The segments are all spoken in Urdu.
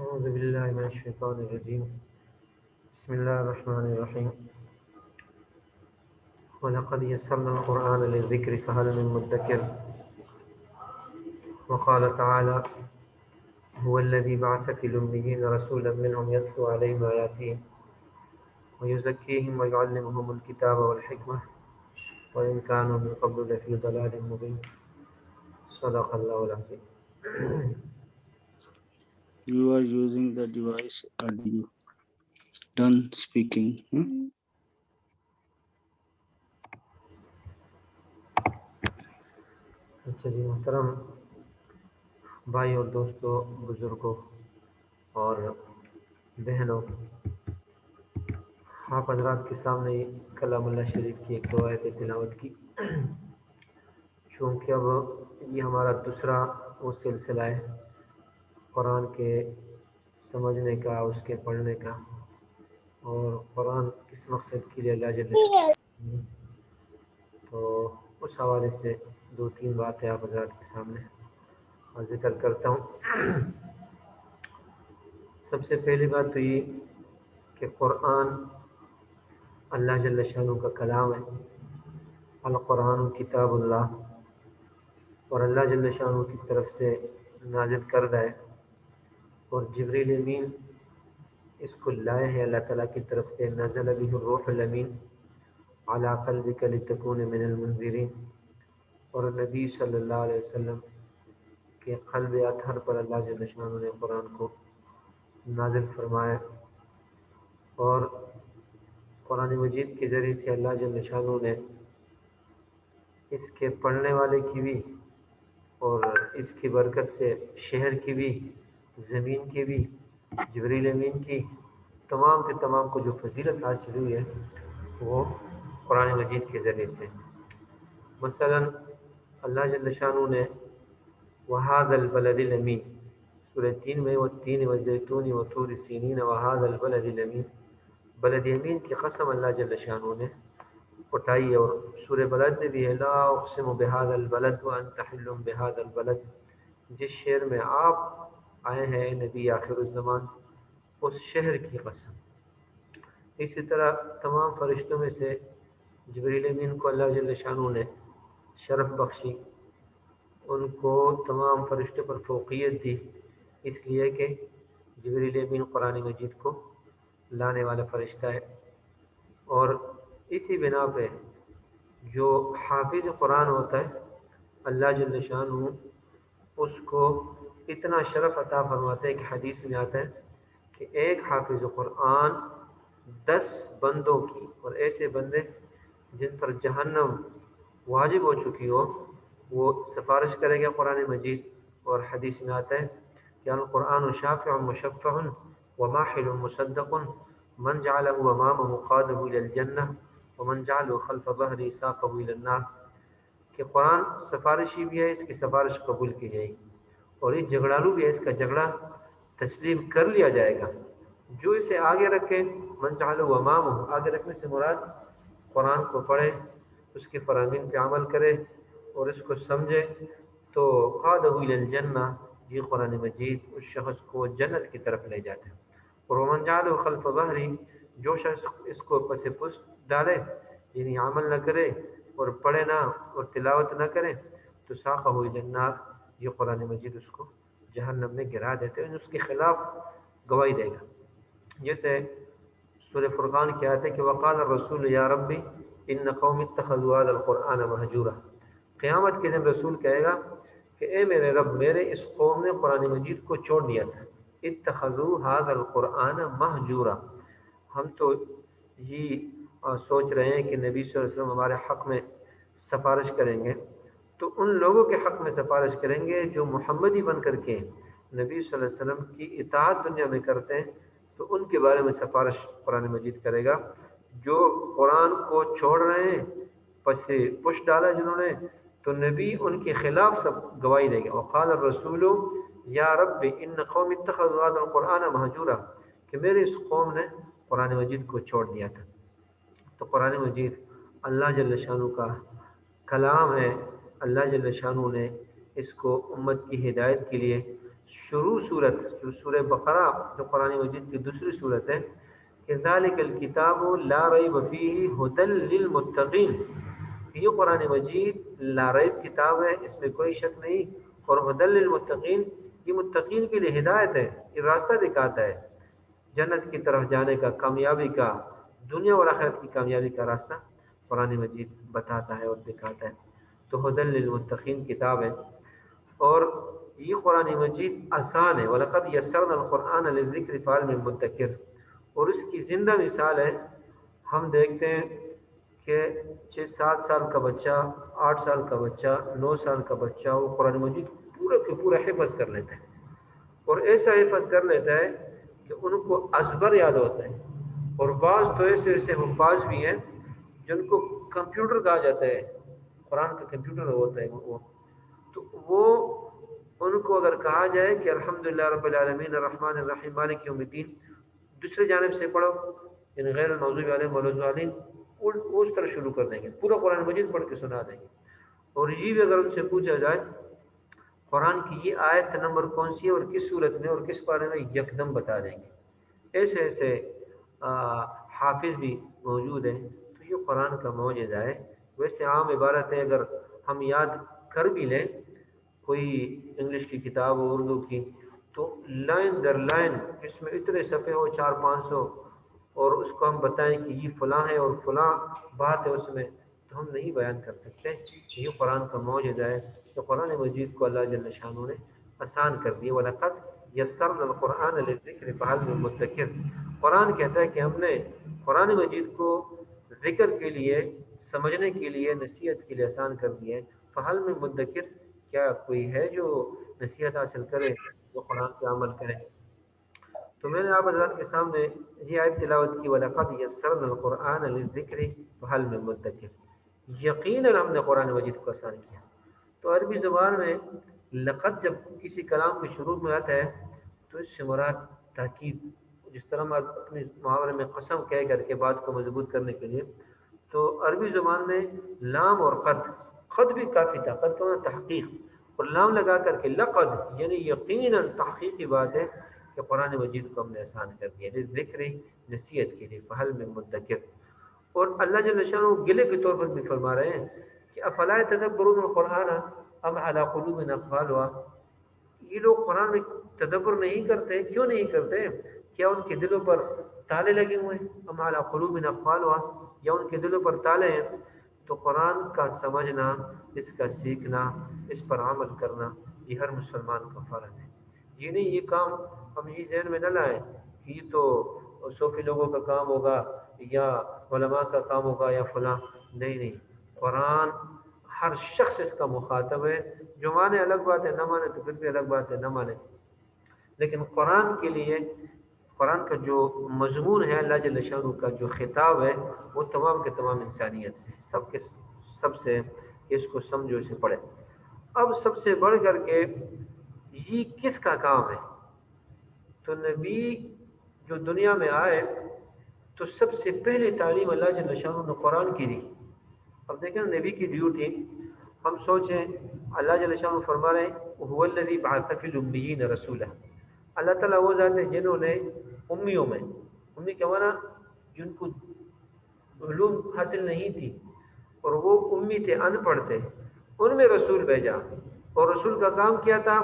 أعوذ بالله من الشيطان الرجيم بسم الله الرحمن الرحيم ولقد يسرنا القرآن للذكر فهل من مدكر وقال تعالى هو الذي بعث في الأميين رسولا منهم يتلو عليهم آياته ويزكيهم ويعلمهم الكتاب والحكمة وإن كانوا من قبل لفي ضلال مبين صدق الله العظيم. You are using the device audio. Done speaking. اچھا جی، محترم بھائی اور دوستوں، بزرگوں اور بہنوں، آپ حضرات کے سامنے کلام اللہ شریف کی ایک دو آیت تلاوت کی. چونکہ اب یہ ہمارا دوسرا وہ سلسلہ ہے قرآن کے سمجھنے کا، اس کے پڑھنے کا، اور قرآن کس مقصد کے لیے اللہ جل شانہ. تو اس حوالے سے دو تین باتیں آپ حضرات کے سامنے ذکر کرتا ہوں. سب سے پہلی بات تو یہ کہ قرآن اللہ جل شانہ کا کلام ہے. القرآن کتاب اللہ، اور اللہ جل شانہ کی طرف سے نازل کردہ ہے، اور جبریل امین اس کو لائے ہیں اللہ تعالیٰ کی طرف سے. نزل به الروح الامین علی قلبک لتکون من المنذرین، اور نبی صلی اللہ علیہ وسلم کے قلب اطہر پر اللہ جل شانہ نے قرآن کو نازل فرمایا. اور قرآن مجید کے ذریعے سے اللہ جل شانہ نے اس کے پڑھنے والے کی بھی اور اس کی برکت سے شہر کی بھی، زمین کی بھی، جبریل امین کی، تمام کے تمام کو جو فضیلت حاصل ہوئی ہے وہ قرآن مجید کے ذریعے سے. مثلا اللہ جل شانہ نے وَهَذَا الْبَلَدِ الْأَمِينِ سورہ 3 میں وَالتِّينِ وَالزَّيْتُونِ وَطُورِ سِينِينَ وَهَذَا الْبَلَدِ الْأَمِينِ، بلد امین کی قسم اللہ جل شانہ نے اٹھائی ہے. اور سورہ بلد میں بھی ہے لا اقسم بهذا البلد وانت حل بهذا البلد، جس شہر میں آپ آئے ہیں اے نبی آخر الزمان، اس شہر کی قسم. اسی طرح تمام فرشتوں میں سے جبریل امین کو اللہ جل شانہ نے شرف بخشی، ان کو تمام فرشتوں پر فوقیت دی، اس لیے کہ جبریل امین قرآن مجید کو لانے والا فرشتہ ہے. اور اسی بنا پہ جو حافظ قرآن ہوتا ہے اللہ جل شانہ اس کو اتنا شرف عطا فرماتے ہیں کہ حدیث میں آتا ہے کہ ایک حافظ قرآن 10 بندوں کی، اور ایسے بندے جن پر جہنم واجب ہو چکی ہو، وہ سفارش کرے گا قرآن مجید. اور حدیث میں آتا ہے کہ القرآن شافع مشفع وماحل مصدق من جعله امامه قاده الى الجنہ ومن جعله خلف ظهره ساقه الى النار، کہ قرآن سفارشی بھی ہے، اس کی سفارش قبول کی جائے گی، اور یہ جھگڑالو بھی ہے، اس کا جھگڑا تسلیم کر لیا جائے گا. جو اسے آگے رکھے، من جعله امامه، آگے رکھنے سے مراد قرآن کو پڑھے، اس کے فرامین پہ عمل کرے اور اس کو سمجھے، تو قاده الى الجنہ، یہ قرآن مجید اس شخص کو جنت کی طرف لے جاتا ہے. اور ومن جعله خلف ظہری، جو شخص اس کو پس پشت ڈالے، یعنی عمل نہ کرے اور پڑھے نہ اور تلاوت نہ کرے، تو ساقہ الى النار، یہ قرآن مجید اس کو جہنم میں گرا دیتے ہیں، اس کے خلاف گواہی دے گا. جیسے سورہ فرقان کی آیت ہے کہ وقال الرسول یا ربی ان قوم اتخذوا هذا القرآن مہجورا، قیامت کے دن رسول کہے گا کہ اے میرے رب، میرے اس قوم نے قرآن مجید کو چھوڑ دیا تھا. اتخذوا هذا القرآن مہجورا، ہم تو یہ سوچ رہے ہیں کہ نبی صلی اللہ علیہ وسلم ہمارے حق میں سفارش کریں گے، تو ان لوگوں کے حق میں سفارش کریں گے جو محمدی بن کر کے نبی صلی اللہ علیہ وسلم کی اطاعت دنیا میں کرتے ہیں، تو ان کے بارے میں سفارش قرآن مجید کرے گا. جو قرآن کو چھوڑ رہے ہیں، پس پش ڈالا جنہوں نے، تو نبی ان کے خلاف سب گواہی دے گا. وقال الرسول یا رب ان قوم اتخذوا هذا القرآن مہجورا، کہ میرے اس قوم نے قرآن مجید کو چھوڑ دیا تھا. تو قرآن مجید اللہ جل شانہ کا کلام ہے. اللہ جل شانہ نے اس کو امت کی ہدایت کے لیے شروع صورت جو سورہ بقرہ جو قرآن مجید کی دوسری صورت ہے کہ ذالک الکتاب لا ریب فیہ ھدی للمتقین، یہ قرآن مجید لا ریب کتاب ہے، اس میں کوئی شک نہیں، اور ھدی للمتقین یہ متقین کے لیے ہدایت ہے، یہ راستہ دکھاتا ہے جنت کی طرف جانے کا، کامیابی کا، دنیا اور آخرت کی کامیابی کا راستہ قرآن مجید بتاتا ہے اور دکھاتا ہے۔ تو ھدی للمتقین کتاب ہے، اور یہ قرآن مجید آسان ہے، وَلَقَدْ يَسَّرْنَا الْقُرْآنَ لِلذِّكْرِ فَهَلْ مِن مُدَّكِرٍ، اور اس کی زندہ مثال ہے، ہم دیکھتے ہیں کہ 6-7 سال کا بچہ، 8 سال کا بچہ، 9 سال کا بچہ وہ قرآن مجید پورا کے پورا حفظ کر لیتا ہے، اور ایسا حفظ کر لیتا ہے کہ ان کو ازبر یاد ہوتا ہے، اور بعض تو ایسے ایسے حفاظ بھی ہیں جن کو کمپیوٹر کہا جاتا ہے، قرآن کا کمپیوٹر ہوتا ہے وہ، تو وہ ان کو اگر کہا جائے کہ الحمدللہ رب العالمین الرحمن الرحیم مالک یوم الدین دوسری جانب سے پڑھو، یعنی غیر المغضوب علیہم ولا الضالین، وہ اس طرح شروع کر دیں گے، پورا قرآن مجید پڑھ کے سنا دیں گے۔ اور یہ بھی اگر ان سے پوچھا جائے قرآن کی یہ آیت نمبر کون سی ہے اور کس صورت میں اور کس پارے میں، یکدم بتا دیں گے۔ ایسے ایسے حافظ بھی موجود ہیں، تو یہ قرآن کا معجزہ ہے۔ ویسے عام عبارت ہے، اگر ہم یاد کر بھی لیں کوئی انگلش کی کتاب ہو، اردو کی، تو لائن در لائن اس میں اتنے صفحے ہو 400-500، اور اس کو ہم بتائیں کہ یہ فلاں ہے اور فلاں بات ہے اس میں، تو ہم نہیں بیان کر سکتے۔ یہ قرآن کا معجزہ ہے، تو قرآن مجید کو اللہ جل شانہ نے آسان کر دیا۔ وَلَقَدْ يَسَّرْنَا الْقُرْآنَ لِلذِّكْرِ فَهَلْ مِن مُدَّكِرٍ، قرآن کہتا ہے کہ ہم نے قرآن مجید کو ذکر کے لیے، سمجھنے کے لیے، نصیحت کے لیے آسان کر دیا ہے۔ فَهَلْ مِن مُدَّكِرٍ، کیا کوئی ہے جو نصیحت حاصل کرے، جو قرآن پہ عمل کرے؟ تو میں نے آپ حضرات کے سامنے یہ آیت تلاوت کی، وَلَقَدْ يَسَّرْنَا الْقُرْآنَ لِلذِّكْرِ فَهَلْ مِن مُدَّكِرٍ، یقیناً ہم نے قرآن مجید کو آسان کیا۔ تو عربی زبان میں لقد جب کسی کلام کے شروع میں آتا ہے تو اس سے مراد تاکید، جس طرح ہم اپنے محاورے میں قسم کہہ کر کے بات کو مضبوط کرنے کے لیے، تو عربی زبان میں لام اور قد بھی کافی تھا، قد کا معنی تحقیق، اور لام لگا کر کے لقد یعنی یقیناً تحقیقی بات ہے کہ قرآن مجید کو ہم نے آسان کر دیا، ذکر نصیحت کے لیے، فہل میں مدکر۔ اور اللہ جل شانہ گلے کے طور پر بھی فرما رہے ہیں کہ افلا یتدبرون القرآن ام علی قلوب اقفالها، یہ لوگ قرآن میں تدبر نہیں کرتے، کیوں نہیں کرتے؟ کیا ان کے دلوں پر تالے لگے ہوئے ہیں؟ ام علی قلوب اقفالها، یا ان کے دلوں پر تالے ہیں؟ تو قرآن کا سمجھنا، اس کا سیکھنا، اس پر عمل کرنا، یہ ہر مسلمان کا فرض ہے۔ یہ نہیں یہ کام ہم یہ ذہن میں نہ لائیں کہ یہ تو صوفی لوگوں کا کام ہوگا یا علماء کا کام ہوگا یا فلاں، نہیں نہیں، قرآن ہر شخص اس کا مخاطب ہے، جو مانے الگ بات ہے، نہ مانے تو پھر بھی الگ بات ہے، نہ مانے، لیکن قرآن کے لیے قرآن کا جو مضمون ہے، اللہ جل شانہ کا جو خطاب ہے، وہ تمام کے تمام انسانیت سے، سب کے سب سے، کہ اس کو سمجھو، اسے پڑھے۔ اب سب سے بڑھ کر کے یہ کس کا کام ہے؟ تو نبی جو دنیا میں آئے تو سب سے پہلی تعلیم اللہ جل شانہ نے قرآن کی دی۔ اب دیکھیں نبی کی ڈیوٹی، ہم سوچیں اللہ جل شانہ فرما رہے ہیں هو الذی بعث فی الامیین رسولا، اللہ تعالیٰ وہ ذات ہے جنہوں نے امیوں میں، امی کیا معنی، جن کو علوم حاصل نہیں تھی اور وہ امی تھے، ان پڑھ تھے، ان میں رسول بھیجا، اور رسول کا کام کیا تھا؟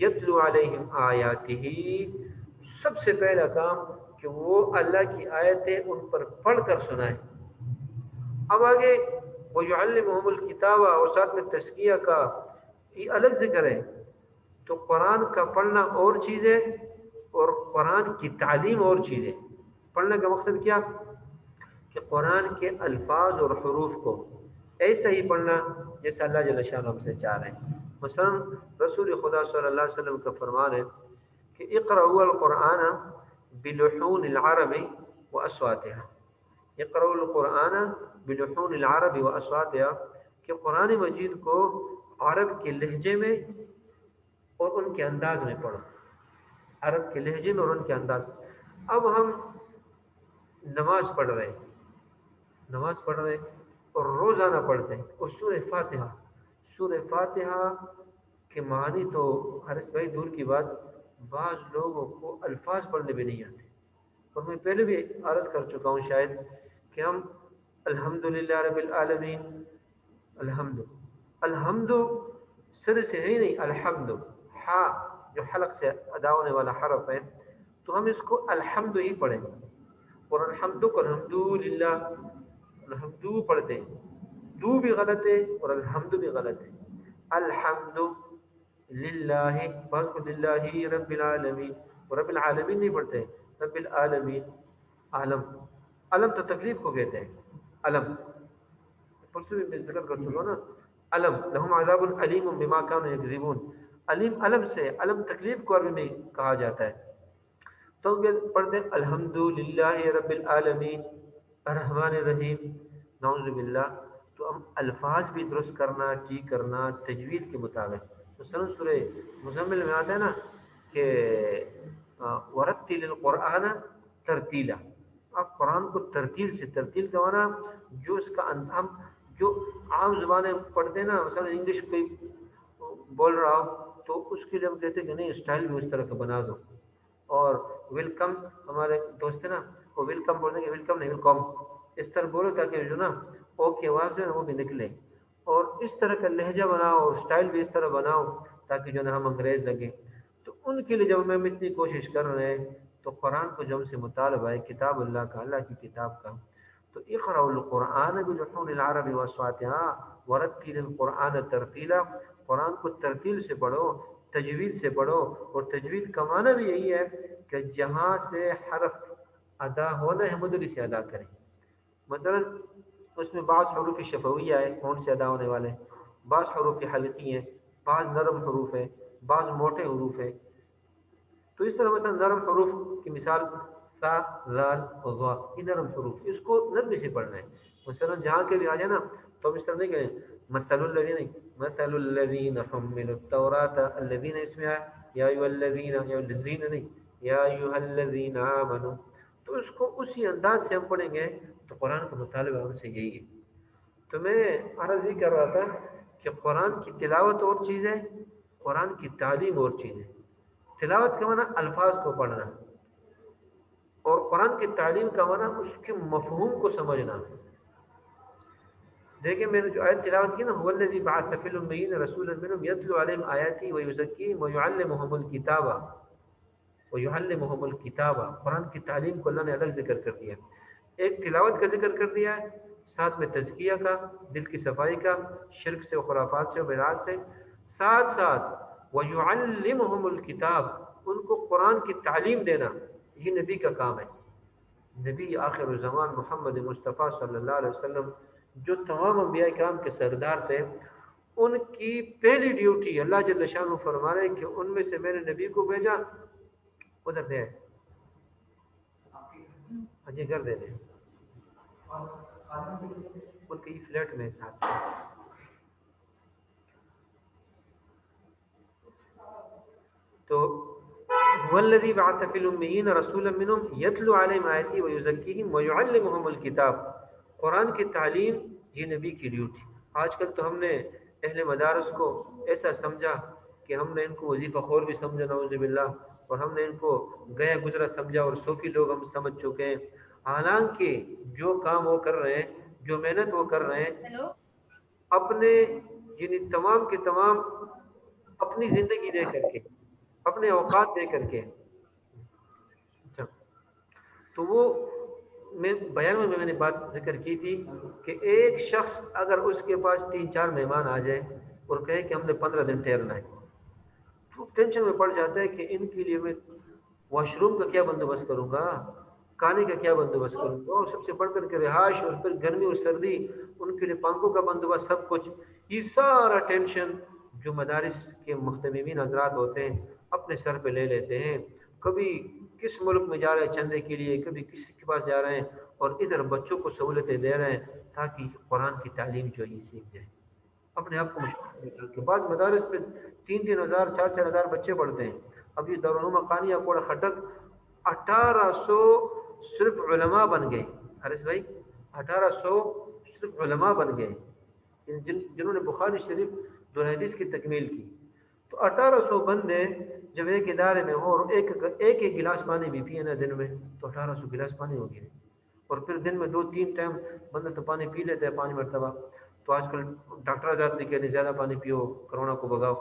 یتلو علیہم آیاتہ، سب سے پہلا کام کہ وہ اللہ کی آیتیں ان پر پڑھ کر سنائیں۔ اب آگے وَيُعَلِّمُهُمُ الْكِتَابَ، اور ساتھ میں تزکیہ کا یہ الگ ذکر ہے۔ تو قرآن کا پڑھنا اور چیز ہے اور قرآن کی تعلیم اور چیز ہے۔ پڑھنے کا مقصد کیا؟ کہ قرآن کے الفاظ اور حروف کو ایسا ہی پڑھنا جیسا اللہ جل شانہ ہم سے چاہ رہے ہیں۔ مثلا رسول خدا صلی اللہ علیہ وسلم کا فرمان ہے کہ اقرؤوا القرآن بلحون العرب واصواتها، اقرؤوا القرآن بلحون العرب واصواتها، کہ قرآن مجید کو عرب کے لہجے میں اور ان کے انداز میں پڑھو، عرب کے لہجے میں اور ان کے انداز میں۔ اب ہم نماز پڑھ رہے ہیں اور روزانہ پڑھتے ہیں، اور سورہ فاتحہ کہ معنی تو حارث بھائی دور کی بات، بعض لوگوں کو الفاظ پڑھنے بھی نہیں آتے. اور میں پہلے بھی عرض کر چکا ہوں شاید کہ ہم الحمدللہ رب العالمین، الحمد، الحمد سر سے ہے ہی نہیں، الحمد ہا جو حلق سے ادا ہونے والا حرف ہے، تو ہم اس کو الحمد ہی پڑھیں. اور الحمد کو الحمدللہ، الحمد پڑھتے ہیں، دو بھی غلط ہے اور الحمد بھی غلط ہے. الحمد للہ، بعض کو للہ رب العالمین، اور رب العالمین نہیں پڑھتے، رب العالمین. عالم، علم تو تکلیف کو کہتے ہیں. علم پرسوں بھی میں ذکر کر چکا ہوں نا، علم لہم عذاب علیم بما کانوا یکذبون. علیم علم سے، علم تکلیف کو عربی میں کہا جاتا ہے. تو ہم پڑھتے ہیں الحمد للہ رب العالمین الرحمن الرحیم. نعوذ باللہ. تو ہم الفاظ بھی درست کرنا، ٹھیک کرنا تجوید کے مطابق. مثلا سورہ مزمل میں آتا ہے نا کہ ورتل القرآن ترتیلا. آپ قرآن کو ترتیل سے، ترتیل کا معنی جو اس کا ہم جو عام زبانیں پڑھتے ہیں نا، مثلا انگلش کوئی بول رہا ہو تو اس کے لیے ہم کہتے ہیں کہ نہیں اسٹائل بھی اس طرح کا بنا دو. اور ویلکم، ہمارے دوست ہیں نا وہ ویلکم بولتے ہیں کہ ویلکم نہیں ویلکم، اس طرح بولو تاکہ جو نا او کی آواز جو ہے وہ بھی نکلے. اور اس طرح کا لہجہ بناؤ، اسٹائل بھی اس طرح بناؤ تاکہ جو نا ہم انگریز لگیں. تو ان کے لیے جب ہم اتنی کوشش کر رہے ہیں تو قرآن کو جو ہم سے مطالبہ ہے کتاب اللہ کا، اللہ کی کتاب کا، تو اقرأ القرآن بلحون العرب واصواتها ورتل القرآن ترتیلا. قرآن کو ترتیل سے پڑھو، تجوید سے پڑھو. اور تجوید کا معنی بھی یہی ہے کہ جہاں سے حرف ادا ہونا ہے مدری سے ادا کریں. مثلا اس میں بعض حروف شفویہ ہے ہون سے ادا ہونے والے، بعض حروف حلقی ہیں، بعض نرم حروف ہیں، بعض موٹے حروف ہیں. تو اس طرح مثلا نرم حروف کی مثال سا، زال اور ضا، یہ نرم حروف، اس کو نرمی سے پڑھنا ہے. مثلا جہاں کے بھی آ جائے نا تو ہم اس طرح نہیں کہیں مثل الذین، مثل الذین حملوا التوراۃ، الذین اس میں آیا یا ایھا الذین، یا الذین نہیں، یا ایھا الذین آمنوا. تو اس کو اسی انداز سے ہم پڑھیں گے. تو قرآن کا مطالبہ ہم سے یہی ہے. تو میں عرض یہ کر رہا تھا کہ قرآن کی تلاوت اور چیز ہے، قرآن کی تعلیم اور چیز ہے. تلاوت کا معنی الفاظ کو پڑھنا، اور قرآن کی تعلیم کا معنی اس کے مفہوم کو سمجھنا. دیکھیں میں نے جو آیت تلاوت کی نا، هو الذی بعث فی الامیین رسولا منہم یتلو علیہم آیاتہ ویزکیہم ویعلمہم الکتاب ویعلمہم الکتاب. قرآن کی تعلیم کو اللہ نے الگ ذکر کر دیا. ایک تلاوت کا ذکر کر دیا ہے، ساتھ میں تزکیہ کا، دل کی صفائی کا، شرک سے و خرافات سے و بدعات سے، ساتھ ساتھ وَيُعَلِّمُهُمُ الْكِتَابِ، ان کو قرآن کی تعلیم دینا. یہ نبی کا کام ہے. نبی آخر الزمان محمد مصطفیٰ صلی اللہ علیہ وسلم جو تمام انبیاء کرام کے سردار تھے، ان کی پہلی ڈیوٹی اللہ جل شانہ فرما رہے کہ ان میں سے میں نے نبی کو بھیجا. ادھر دے اجے گھر دے دیں ان کے یہ فلیٹ میں ساتھ. تو والذی بعث فی الامیین رسولا منہم یتلو علیہم آیاتہ ویزکیہم ویعلمہم الکتاب. قرآن کی تعلیم یہ نبی کی ڈیوٹی. آج کل تو ہم نے اہل مدارس کو ایسا سمجھا کہ ہم نے ان کو وظیفہ خور بھی سمجھا، نعوذ باللہ، اور ہم نے ان کو گیا گزرا سمجھا، اور صوفی لوگ ہم سمجھ چکے ہیں. حالانکہ جو کام وہ کر رہے ہیں، جو محنت وہ کر رہے ہیں، اپنے یعنی تمام کے تمام اپنی زندگی دے کر کے، اپنے اوقات دے کر کے. تو وہ میں بیان میں نے بات ذکر کی تھی کہ ایک شخص اگر اس کے پاس 3-4 مہمان آ جائے اور کہے کہ ہم نے 15 دن ٹھہرنا ہے، تو ٹینشن میں پڑ جاتا ہے کہ ان کے لیے میں واش روم کا کیا بندوبست کروں گا، کھانے کا کیا بندوبست کروں گا، اور سب سے بڑھ کر کے رہائش، اور پھر گرمی اور سردی، ان کے لیے پنکھوں کا بندوبست، سب کچھ. یہ سارا ٹینشن جو مدارس کے محتممین حضرات ہوتے ہیں اپنے سر پہ لے لیتے ہیں. کبھی کس ملک میں جا رہے ہیں چندے کے لیے، کبھی کسی کے پاس جا رہے ہیں، اور ادھر بچوں کو سہولتیں دے رہے ہیں تاکہ قرآن کی تعلیم جو ہے سیکھ جائے. اپنے آپ کو مشکل کے بعض مدارس میں 3-3 ہزار 4-4 ہزار بچے پڑھتے ہیں. اب یہ دارالعلوم قانیہ کوڑا خٹک 1800 صرف علماء بن گئے. حارث بھائی 1800 صرف علماء بن گئے جنہوں نے بخاری شریف دو حدیث کی تکمیل کی. تو 1800 بندے جب ایک ادارے میں ہو اور ایک گلاس پانی بھی پیے نا دن میں، تو 1800 گلاس پانی ہو گیا، اور پھر دن میں 2-3 ٹائم بندہ تو پانی پی لیتا ہے 5 مرتبہ. تو آج کل ڈاکٹر آزاد بھی کہتے ہیں زیادہ پانی پیو، کرونا کو بگاؤ.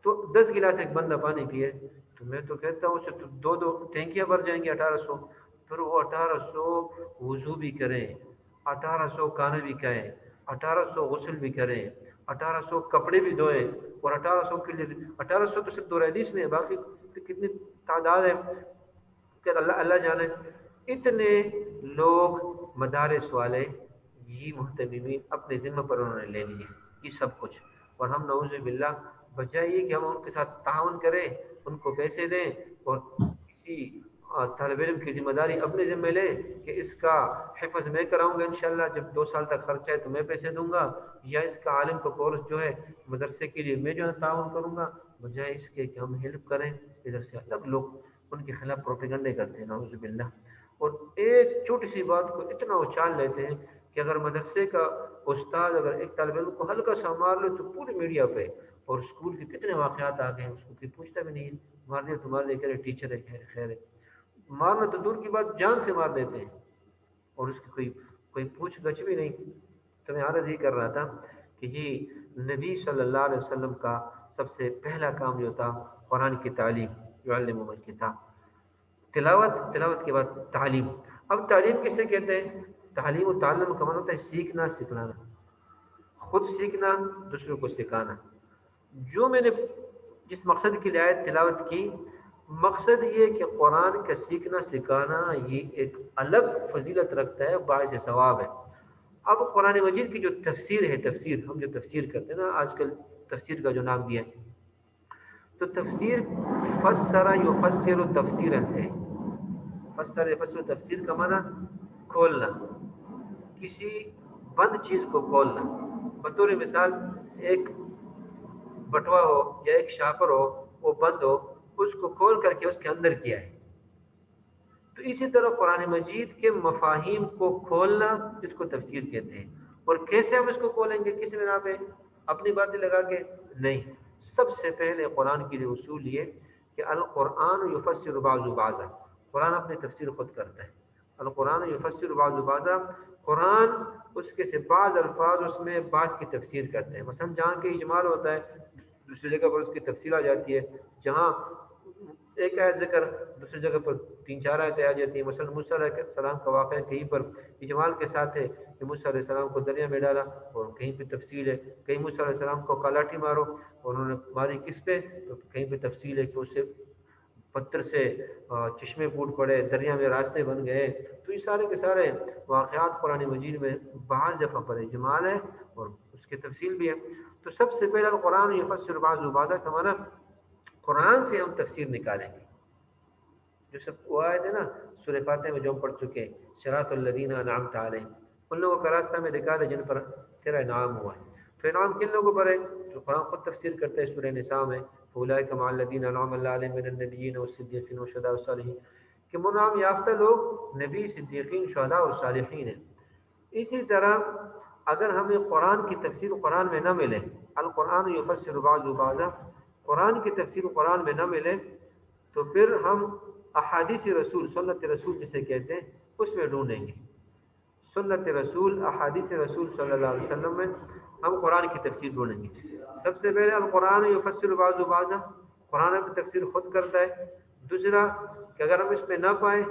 تو 10 گلاس ایک بندہ پانی پیے تو میں تو کہتا ہوں اسے تو 2 ٹینکیاں بھر جائیں گی 1800. پھر وہ 1800 وضو بھی کریں، 1800 کھانا بھی کھائیں، 1800 غسل بھی کریں، 1800 کپڑے بھی دھوئیں، اور 1800 کے لیے 1800 تو صرف 2 حدیث میں ہے، باقی کتنی تعداد ہے کہ اللہ جانے. اتنے لوگ مدارس والے یہ محتمین اپنے ذمہ پر انہوں نے لے لیے یہ سب کچھ، اور ہم نعوذ باللہ بجائے یہ کہ ہم ان کے ساتھ تعاون کریں، ان کو پیسے دیں، اور کسی طالب علم کی ذمہ داری اپنے ذمہ لے کہ اس کا حفظ میں کراؤں گا انشاءاللہ، جب 2 سال تک خرچہ ہے تو میں پیسے دوں گا، یا اس کا عالم کا کورس جو ہے مدرسے کے لیے میں جو ہے تعاون کروں گا، بجائے اس کے کہ ہم ہیلپ کریں. ادھر سے الگ لوگ ان کے خلاف پروپیگنڈے کرتے ہیں نعوذ باللہ، اور ایک چھوٹی سی بات کو اتنا اچھال لیتے ہیں کہ اگر مدرسے کا استاد اگر ایک طالب علم کو ہلکا سا مار لے تو پوری میڈیا پہ، اور اسکول کے کتنے واقعات آ گئے ہیں اس کو کوئی پوچھتا بھی نہیں ہے، مار دیا تو مار دیا، کہ ٹیچر ہے خیر ہے، مارنا تو دور کی بات جان سے مار دیتے ہیں، اور اس کی کوئی پوچھ گچھ بھی نہیں. تو میں عرض یہ کر رہا تھا کہ یہ نبی صلی اللہ علیہ وسلم کا سب سے پہلا کام جو تھا قرآن کی تعلیم، یعلمهم الکتاب، تلاوت کے بعد تعلیم. اب تعلیم کسے کہتے ہیں؟ تعلیم و تعلم کا معنی ہوتا ہے سیکھنا سکھلانا، خود سیکھنا دوسروں کو سکھانا. جو میں نے جس مقصد کے لیے آیت تلاوت کی، مقصد یہ کہ قرآن کا سیکھنا سکھانا یہ ایک الگ فضیلت رکھتا ہے، باعث ثواب ہے. اب قرآن مجید کی جو تفسیر ہے، تفسیر ہم جو تفسیر کرتے ہیں نا آج کل، تفسیر کا جو نام دیا ہے، تو تفسیر فسر یفسر تفسیرا سے، فسر یفسر تفسیر کا معنی کھولنا، کسی بند چیز کو کھولنا. بطور مثال ایک بٹوا ہو یا ایک شاپر ہو، وہ بند ہو، اس کو کھول کر کے اس کے اندر کیا ہے. تو اسی طرح قرآن مجید کے مفاہیم کو کھولنا اس کو تفسیر کہتے ہیں. اور کیسے ہم اس کو کھولیں گے؟ کس بنا پہ؟ اپنی باتیں لگا کے نہیں. سب سے پہلے قرآن کے لیے اصول یہ کہ القرآن یفسر بعض بعضا، قرآن اپنی تفسیر خود کرتا ہے. القرآن یفسر بعض بعضا، قرآن اس کے سے بعض الفاظ اس میں بعض کی تفسیر کرتے ہیں. مثلا جہاں کہ اجمال ہوتا ہے دوسری جگہ پر اس کی تفصیل آ جاتی ہے، جہاں ایک آیت ذکر دوسری جگہ پر 3-4 آیتیں آ جاتی ہیں. مثلا موسیٰ علیہ السلام کا واقعہ کہیں پر اجمال کے ساتھ ہے کہ موسیٰ علیہ السلام کو دریا میں ڈالا، اور کہیں پہ تفصیل ہے کہیں موسیٰ علیہ السلام کو کلاٹھی مارو، اور انہوں نے ماری کس پہ، تو کہیں پہ تفصیل ہے کہ اسے پتھر سے چشمے پھوٹ پڑے، دریا میں راستے بن گئے. تو یہ سارے کے سارے واقعات قرآن مجید میں بعض جگہ پر اجمال ہے اور اس کی تفصیل بھی ہے. تو سب سے پہلے القرآن یفسر بعض بعضا کا معنی قرآن سے ہم تفسیر نکالیں گے. جو سب وہ آئے تھے نا سورہ فاتحہ میں جو ہم پڑھ چکے، صراط الذین انعمت علیہم، ان لوگوں کا راستہ میں دکھا دے جن پر تیرا انعام ہوا ہے. تو انعام کن لوگوں پر ہے؟ جو قرآن خود تفسیر کرتے ہیں سورہ نساء میں، اولئک مع الذین انعم اللہ علیہم من النبیین والصدیقین والشہداء والصالحین، کہ منعم یافتہ لوگ نبی، صدیقین، شہداء اور صالحین ہیں. اسی طرح اگر ہمیں قرآن کی تفسیر قرآن میں نہ ملے، القرآن یفسر بعض بعضا، قرآن کی تفسیر قرآن میں نہ ملے، تو پھر ہم احادیث رسول، سنت رسول جسے کہتے ہیں، اس میں ڈھونڈیں گے. سنت رسول، احادیث رسول صلی اللہ علیہ وسلم میں ہم قرآن کی تفسیر ڈھونڈیں گے. سب سے پہلے القرآن یفسر بعض بعضا، قرآن کی تفسیر خود کرتا ہے. دوسرا کہ اگر ہم اس میں نہ پائیں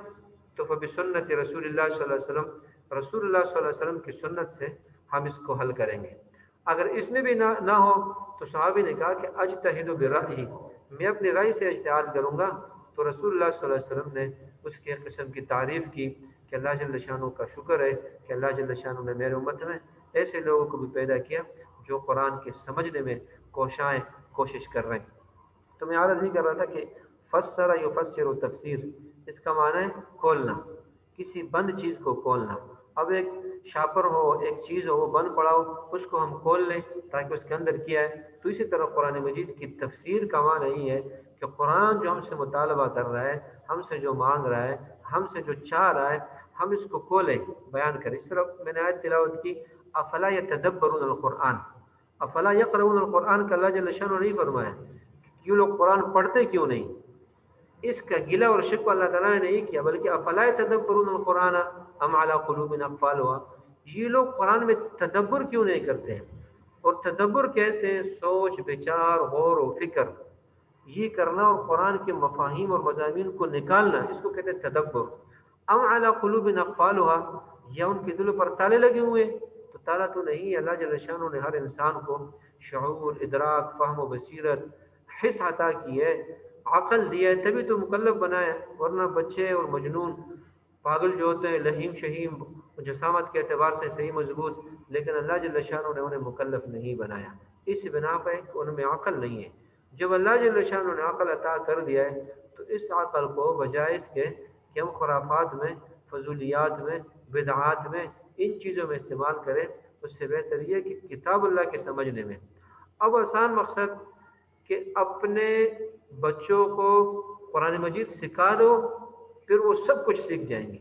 تو فبسنت رسول اللہ صلی اللہ علیہ وسلم، رسول اللہ صلی اللہ علیہ وسلم کی سنت سے ہم اس کو حل کریں گے. اگر اس میں بھی نہ ہو تو صحابی نے کہا کہ اجتہد برأیی، میں اپنی رائے سے اجتہاد کروں گا. تو رسول اللہ صلی اللہ علیہ وسلم نے اس کے قسم کی تعریف کی کہ اللہ جل شانہ کا شکر ہے کہ اللہ جل شانہ نے میرے امت میں ایسے لوگوں کو بھی پیدا کیا جو قرآن کے سمجھنے میں کوشش کر رہے ہیں. تو میں عرض ہی کر رہا تھا کہ فسر یفسر تفسیر، اس کا معنی ہے کھولنا، کسی بند چیز کو کھولنا. اب ایک شاپر ہو، ایک چیز ہو وہ بند پڑا ہو، اس کو ہم کھول لیں تاکہ اس کے اندر کیا ہے. تو اسی طرح قرآن مجید کی تفسیر کا معنی یہی ہے کہ قرآن جو ہم سے مطالبہ کر رہا ہے، ہم سے جو مانگ رہا ہے، ہم سے جو چاہ رہا ہے، ہم اس کو کھولیں، بیان کریں. اس طرح میں نے آیت تلاوت کی افلا یتدبرون القرآن، افلا یقرؤون القرآن کا اللہ جل شانہ نہیں فرمایا یہ لوگ قرآن پڑھتے کیوں نہیں؟ اس کا گلہ اور شکوہ اللہ تعالیٰ نے نہیں کیا، بلکہ افلا یتدبرون القرآن ام علی قلوب اقفالها، یہ لوگ قرآن میں تدبر کیوں نہیں کرتے ہیں؟ اور تدبر کہتے ہیں سوچ بچار غور و فکر، یہ کرنا اور قرآن کے مفاہیم اور مضامین کو نکالنا، اس کو کہتے ہیں تدبر۔ ام علی قلوب اقفالها، یا ان کے دلوں پر تالے لگے ہوئے؟ تو تالا تو نہیں ہے، اللہ جل شانہ نے ہر انسان کو شعور، ادراک، فہم و بصیرت، حس عطا کی ہے، عقل دیا ہے، تبھی تو مکلف بنایا، ورنہ بچے اور مجنون پاگل جو ہوتے ہیں لہیم شہیم جسامت کے اعتبار سے صحیح مضبوط، لیکن اللہ جل شانہ نے انہیں مکلف نہیں بنایا، اس بنا پہ ان میں عقل نہیں ہے۔ جب اللہ جل شانہ نے عقل عطا کر دیا ہے تو اس عقل کو بجائے اس کے کہ ہم خرافات میں، فضولیات میں، بدعات میں، ان چیزوں میں استعمال کریں، اس سے بہتر یہ کہ کتاب اللہ کے سمجھنے میں۔ اب آسان مقصد کہ اپنے بچوں کو قرآن مجید سکھا دو، پھر وہ سب کچھ سیکھ جائیں گے۔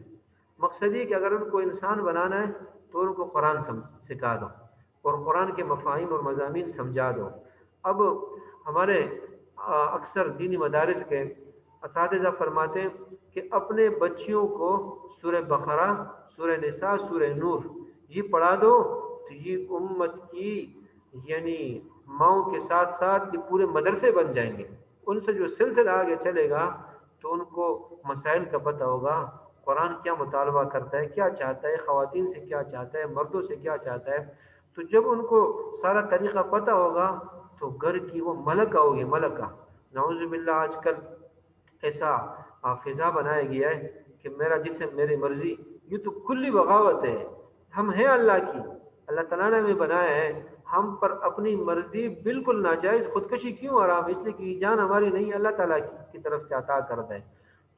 مقصد یہ کہ اگر ان کو انسان بنانا ہے تو ان کو قرآن سکھا دو اور قرآن کے مفاہیم اور مضامین سمجھا دو۔ اب ہمارے اکثر دینی مدارس کے اساتذہ فرماتے ہیں کہ اپنے بچیوں کو سورہ بقرہ، سورہ نساء، سورہ نور یہ پڑھا دو تو یہ امت کی یعنی ماؤں کے ساتھ ساتھ یہ پورے مدرسے بن جائیں گے۔ ان سے جو سلسلہ آگے چلے گا تو ان کو مسائل کا پتہ ہوگا، قرآن کیا مطالبہ کرتا ہے، کیا چاہتا ہے، خواتین سے کیا چاہتا ہے، مردوں سے کیا چاہتا ہے۔ تو جب ان کو سارا طریقہ پتہ ہوگا تو گھر کی وہ ملکہ ہوگی، ملکہ۔ نعوذ باللہ آج کل ایسا فضا بنایا گیا ہے کہ میرا جسم میری مرضی، یہ تو کلی بغاوت ہے۔ ہم ہیں اللہ کی، اللہ تعالیٰ نے ہمیں بنایا ہے، ہم پر اپنی مرضی بالکل ناجائز خودکشی کیوں حرام؟ اس لیے کہ یہ جان ہماری نہیں، اللہ تعالیٰ کی طرف سے عطا کرتا ہے۔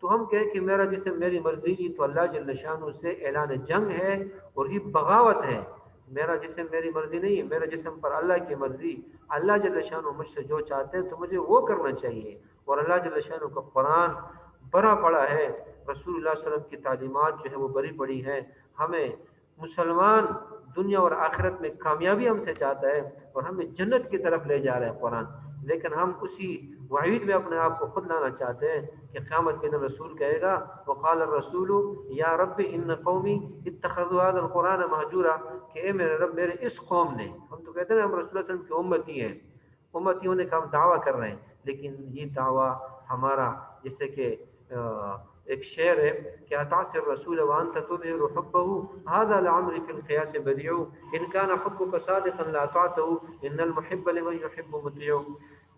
تو ہم کہیں کہ میرا جسم میری مرضی، یہ تو اللہ جل شانہ سے اعلان جنگ ہے اور یہ بغاوت ہے۔ میرا جسم میری مرضی نہیں ہے، میرا جسم پر اللہ کی مرضی، اللہ جل شانہ مجھ سے جو چاہتے ہیں تو مجھے وہ کرنا چاہیے۔ اور اللہ جل شانہ کا قرآن بڑا پڑا ہے، رسول اللہ صلی اللہ علیہ وسلم کی تعلیمات جو ہے وہ بڑی پڑی ہیں۔ ہمیں مسلمان دنیا اور آخرت میں کامیابی ہم سے چاہتا ہے اور ہمیں جنت کی طرف لے جا رہا ہے قرآن، لیکن ہم اسی وعید میں اپنے آپ کو خود لانا چاہتے ہیں کہ قیامت کے دن رسول کہے گا وقال الرسول یا رب ان قومی اتخذوا هذا القرآن مہجورا، کہ اے میرے رب میرے اس قوم نے، ہم تو کہتے ہیں ہم رسول اللہ صلی اللہ علیہ وسلم کی امتی ہیں، امتیوں نے کا ہم دعویٰ کر رہے ہیں، لیکن یہ دعویٰ ہمارا جیسے کہ ایک شعر ہے کہ اتعص الرسول وانت تظہر حبه هذا لعمري في القياس بديع ان كان حبك صادقا لاطعته ان المحب لمن يحب مطيع۔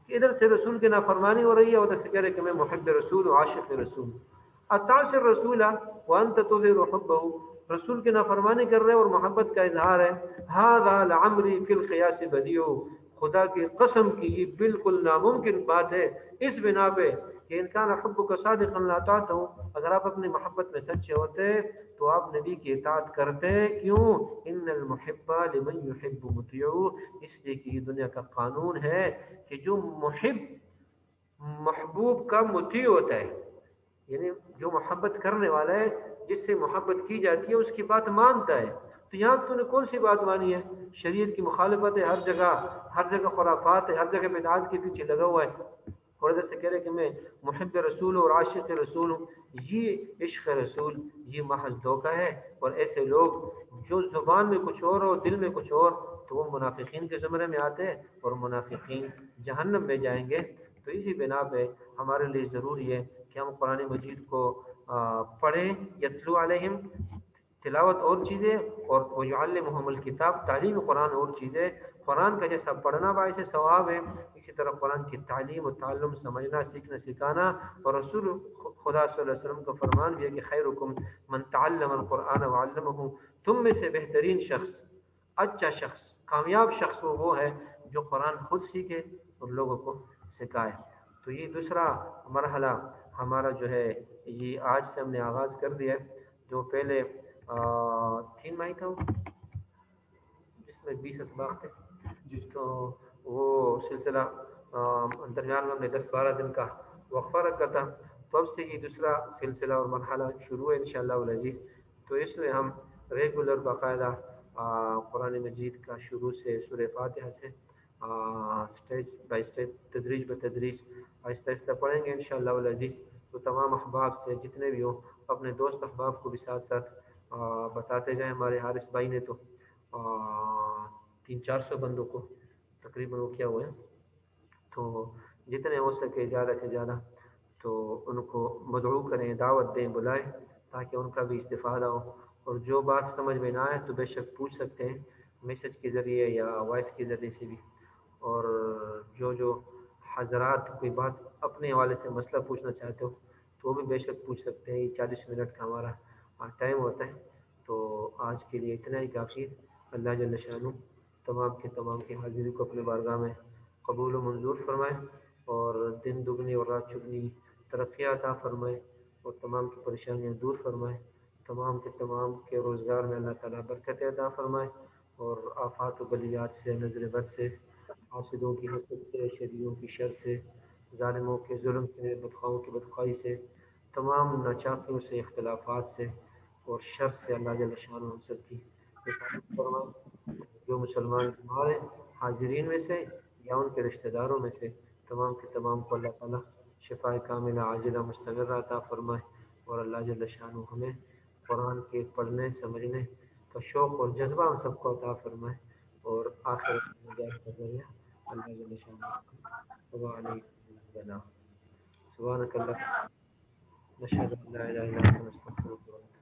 ادھر سے رسول کی نافرمانی ہو رہی ہے، ادھر سے کہہ رہے کہ میں محب رسول و عاشق رسول۔ اتعص الرسول وانت تظہر حبه، رسول کی نافرمانی کر رہے اور محبت کا اظہار ہے۔ هذا لعمري في القياس بديع، خدا کی قسم کی یہ بالکل ناممکن بات ہے اس بنا پہ کہ انکان حبک صادقا لاطعته، اگر آپ اپنی محبت میں سچے ہوتے تو آپ نبی کی اطاعت کرتے، کیوں؟ ان المحب لمن يحب مطیع، اس لیے کہ یہ دنیا کا قانون ہے کہ جو محب محبوب کا مطیع ہوتا ہے، یعنی جو محبت کرنے والا ہے، جس سے محبت کی جاتی ہے اس کی بات مانتا ہے۔ تو یہاں تو نے کون سی بات مانی ہے؟ شریعت کی مخالفت ہے، ہر جگہ خرافات ہے، ہر جگہ بدعات کے پیچھے لگا ہوا ہے، اور ادھر سے کہہ رہے کہ میں محب رسول اور عاشق رسول ہوں۔ یہ عشق رسول یہ محض دھوکہ ہے، اور ایسے لوگ جو زبان میں کچھ اور ہو دل میں کچھ اور، تو وہ منافقین کے زمرے میں آتے ہیں اور منافقین جہنم میں جائیں گے۔ تو اسی بنا پہ ہمارے لیے ضروری ہے کہ ہم قرآن مجید کو پڑھیں، یتلو علیہم، تلاوت اور چیزیں، اور وَيُعَلِّمُهُمُ الْكِتاب، تعلیم قرآن اور چیزیں۔ قرآن کا جیسا پڑھنا باعث ثواب ہے، اسی طرح قرآن کی تعلیم و تعلم، سمجھنا، سیکھنا، سکھانا۔ اور رسول خدا صلی اللہ علیہ وسلم کا فرمان بھی ہے کہ خیرکم من تعلم القرآن وعلمہ، تم میں سے بہترین شخص، اچھا شخص، کامیاب شخص وہ ہے جو قرآن خود سیکھے اور لوگوں کو سکھائے۔ تو یہ دوسرا مرحلہ ہمارا جو ہے یہ آج سے ہم نے آغاز کر دیا ہے۔ جو پہلے 3 ماہ تھا جس میں 20 اسباق تھے، تو وہ سلسلہ درمیان میں ہم نے 10-12 دن کا وقفہ رکھا تھا، تو اب سے یہ دوسرا سلسلہ اور مرحلہ شروع ہے انشاءاللہ العزیز۔ تو اس میں ہم ریگولر باقاعدہ قرآن مجید کا شروع سے سورہ فاتحہ سے اسٹیج بائی اسٹیج، تدریج بتدریج آہستہ آہستہ پڑھیں گے انشاءاللہ العزیز. تو تمام احباب سے جتنے بھی ہوں اپنے دوست احباب کو بھی ساتھ ساتھ بتاتے جائیں. ہمارے حارث بھائی نے تو 300-400 بندوں کو تقریباً وہ کیا ہوا ہے، تو جتنے ہو سکے زیادہ سے زیادہ تو ان کو مدعو کریں، دعوت دیں، بلائیں تاکہ ان کا بھی استفادہ ہو. اور جو بات سمجھ میں نہ آئے تو بے شک پوچھ سکتے ہیں میسج کے ذریعے یا وائس کے ذریعے سے بھی. اور جو حضرات کوئی بات اپنے حوالے سے مسئلہ پوچھنا چاہتے ہو تو وہ بھی بے شک پوچھ سکتے ہیں. یہ 40 منٹ کا ہمارا ٹائم ہوتا ہے. تو آج کے لیے اتنا ہی کافی ہے. اللہ جل شانہ تمام کی حاضری کو اپنے بارگاہ میں قبول و منظور فرمائے، اور دن دگنی اور رات چگنی ترقی عطا فرمائے، اور تمام کی پریشانیاں دور فرمائے. تمام کے روزگار میں اللہ تعالیٰ برکت عطا فرمائے، اور آفات و بلیات سے، نظر بد سے، حاسدوں کی حسد سے، شریوں کی شر سے، ظالموں کے ظلم سے، بدخواہوں کی بدخواہی سے، تمام ناچاکیوں سے، اختلافات سے اور شر سے اللہ جل شانہ ہم سب کی حفاظت فرمائے. جو مسلمان بیمار ہیں حاضرین میں سے یا ان کے رشتہ داروں میں سے، تمام کے تمام کو اللہ تعالیٰ شفاء کاملہ عاجلہ مستمرہ عطا فرمائے. اور اللہ جل شانہ ہمیں قرآن کے پڑھنے سمجھنے کا شوق اور جذبہ ہم سب کو عطا فرمائے، اور آخرت میں نجات کا ذریعہ اللہ جل شانہ وعلیہ. سبحانک اللہ نشهد ان لا اله الا انت نستغفرك ونتوب